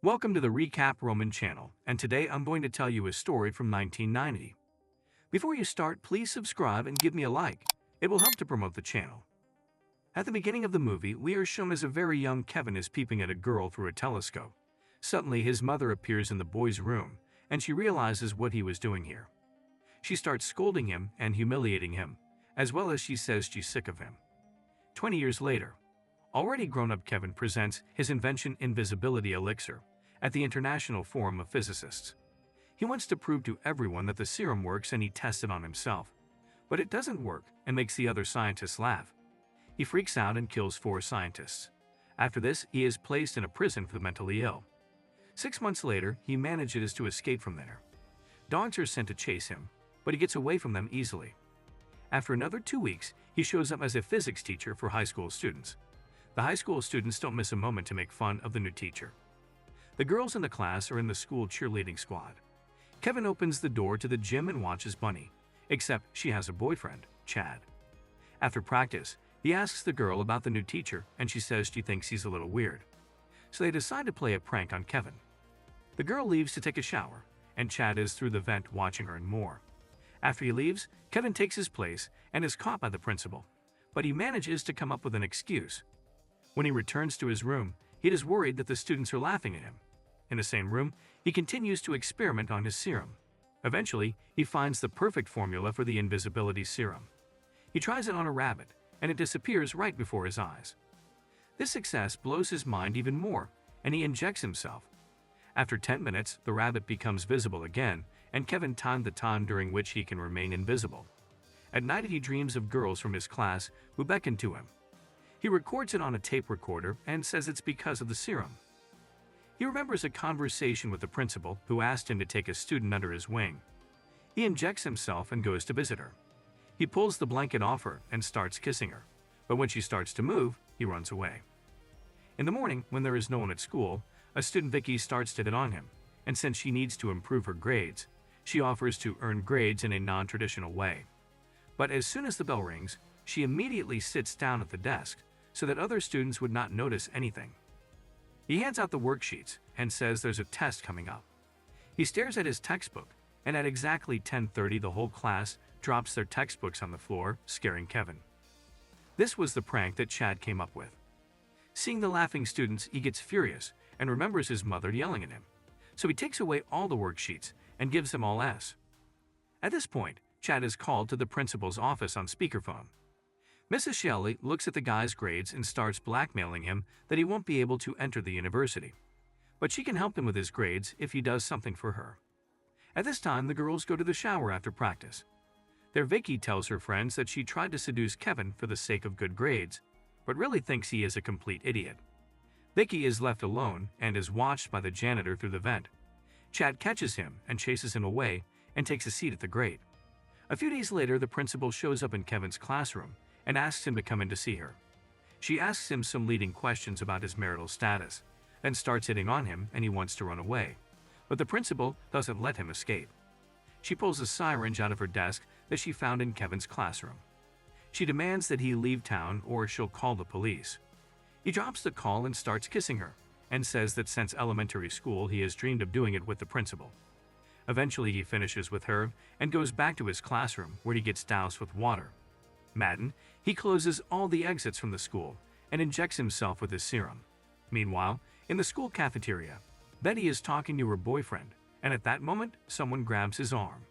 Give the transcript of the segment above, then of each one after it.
Welcome to the Recap Roman channel, and today I'm going to tell you a story from 1990. Before you start, please subscribe and give me a like. It will help to promote the channel. At the beginning of the movie, we are shown as a very young Kevin is peeping at a girl through a telescope. Suddenly, his mother appears in the boy's room, and she realizes what he was doing here. She starts scolding him and humiliating him, as well as she says she's sick of him. 20 years later, already grown-up Kevin presents his invention Invisibility elixir at the International Forum of Physicists. He wants to prove to everyone that the serum works and he tests it on himself. But it doesn't work and makes the other scientists laugh. He freaks out and kills 4 scientists. After this, he is placed in a prison for the mentally ill. 6 months later, he manages to escape from there. Dogs are sent to chase him, but he gets away from them easily. After another 2 weeks, he shows up as a physics teacher for high school students. The high school students don't miss a moment to make fun of the new teacher. The girls in the class are in the school cheerleading squad. Kevin opens the door to the gym and watches Bunny, except she has a boyfriend, Chad. After practice, he asks the girl about the new teacher and she says she thinks he's a little weird. So they decide to play a prank on Kevin. The girl leaves to take a shower, and Chad is through the vent watching her and more. After he leaves, Kevin takes his place and is caught by the principal, but he manages to come up with an excuse. When he returns to his room, he is worried that the students are laughing at him. In the same room, he continues to experiment on his serum. Eventually, he finds the perfect formula for the invisibility serum. He tries it on a rabbit, and it disappears right before his eyes. This success blows his mind even more, and he injects himself. After 10 minutes, the rabbit becomes visible again, and Kevin timed the time during which he can remain invisible. At night, he dreams of girls from his class who beckon to him. He records it on a tape recorder and says it's because of the serum. He remembers a conversation with the principal who asked him to take a student under his wing. He injects himself and goes to visit her. He pulls the blanket off her and starts kissing her, but when she starts to move, he runs away. In the morning, when there is no one at school, a student Vicky starts to hit on him, and since she needs to improve her grades, she offers to earn grades in a non-traditional way. But as soon as the bell rings, she immediately sits down at the desk so that other students would not notice anything. He hands out the worksheets and says there's a test coming up. He stares at his textbook, and at exactly 10:30 the whole class drops their textbooks on the floor, scaring Kevin. This was the prank that Chad came up with. Seeing the laughing students, he gets furious and remembers his mother yelling at him. So he takes away all the worksheets and gives them all S. At this point, Chad is called to the principal's office on speakerphone. Mrs. Shelley looks at the guy's grades and starts blackmailing him that he won't be able to enter the university. But she can help him with his grades if he does something for her. At this time, the girls go to the shower after practice. There, Vicky tells her friends that she tried to seduce Kevin for the sake of good grades, but really thinks he is a complete idiot. Vicky is left alone and is watched by the janitor through the vent. Chad catches him and chases him away and takes a seat at the grate. A few days later, the principal shows up in Kevin's classroom and asks him to come in to see her. She asks him some leading questions about his marital status, then starts hitting on him and he wants to run away. But the principal doesn't let him escape. She pulls a syringe out of her desk that she found in Kevin's classroom. She demands that he leave town or she'll call the police. He drops the call and starts kissing her, and says that since elementary school he has dreamed of doing it with the principal. Eventually he finishes with her and goes back to his classroom where he gets doused with water. Maddened, he closes all the exits from the school and injects himself with his serum. Meanwhile, in the school cafeteria, Betty is talking to her boyfriend, and at that moment, someone grabs his arm.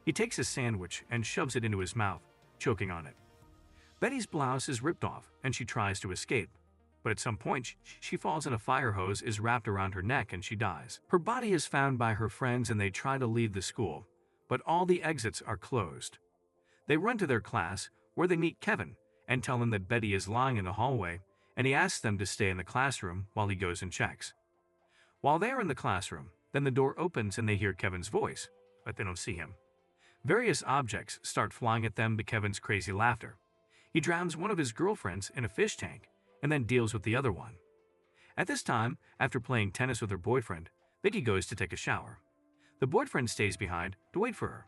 He takes a sandwich and shoves it into his mouth, choking on it. Betty's blouse is ripped off and she tries to escape, but at some point, she falls and a fire hose is wrapped around her neck and she dies. Her body is found by her friends and they try to leave the school, but all the exits are closed. They run to their class, where they meet Kevin and tell him that Betty is lying in the hallway, and he asks them to stay in the classroom while he goes and checks. While they are in the classroom, then the door opens and they hear Kevin's voice, but they don't see him. Various objects start flying at them by Kevin's crazy laughter. He drowns one of his girlfriends in a fish tank and then deals with the other one. At this time, after playing tennis with her boyfriend, Vicky goes to take a shower. The boyfriend stays behind to wait for her.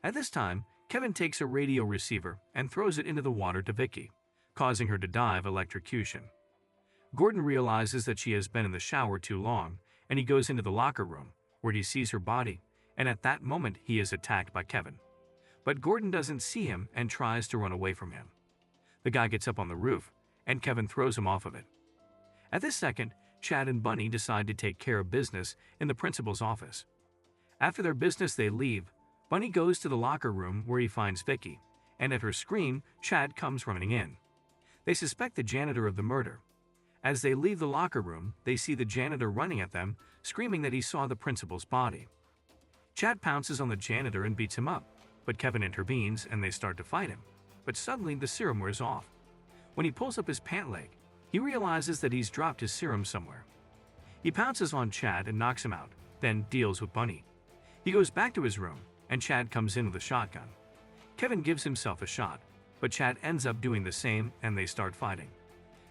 At this time, Kevin takes a radio receiver and throws it into the water to Vicky, causing her to die of electrocution. Gordon realizes that she has been in the shower too long and he goes into the locker room, where he sees her body, and at that moment he is attacked by Kevin. But Gordon doesn't see him and tries to run away from him. The guy gets up on the roof, and Kevin throws him off of it. At this second, Chad and Bunny decide to take care of business in the principal's office. After their business they leave. Bunny goes to the locker room where he finds Vicky, and at her scream, Chad comes running in. They suspect the janitor of the murder. As they leave the locker room, they see the janitor running at them, screaming that he saw the principal's body. Chad pounces on the janitor and beats him up, but Kevin intervenes and they start to fight him. But suddenly the serum wears off. When he pulls up his pant leg, he realizes that he's dropped his serum somewhere. He pounces on Chad and knocks him out, then deals with Bunny. He goes back to his room, and Chad comes in with a shotgun. Kevin gives himself a shot, but Chad ends up doing the same and they start fighting.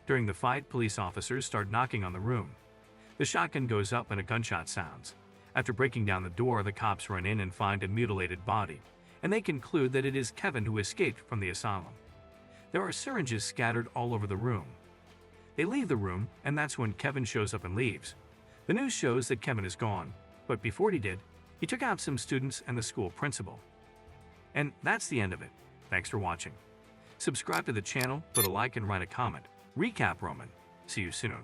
During the fight, police officers start knocking on the room. The shotgun goes up and a gunshot sounds. After breaking down the door, the cops run in and find a mutilated body, and they conclude that it is Kevin who escaped from the asylum. There are syringes scattered all over the room. They leave the room, and that's when Kevin shows up and leaves. The news shows that Kevin is gone, but before he did, he took out some students and the school principal. And that's the end of it. Thanks for watching. Subscribe to the channel, put a like and write a comment. Recap Roman. See you soon.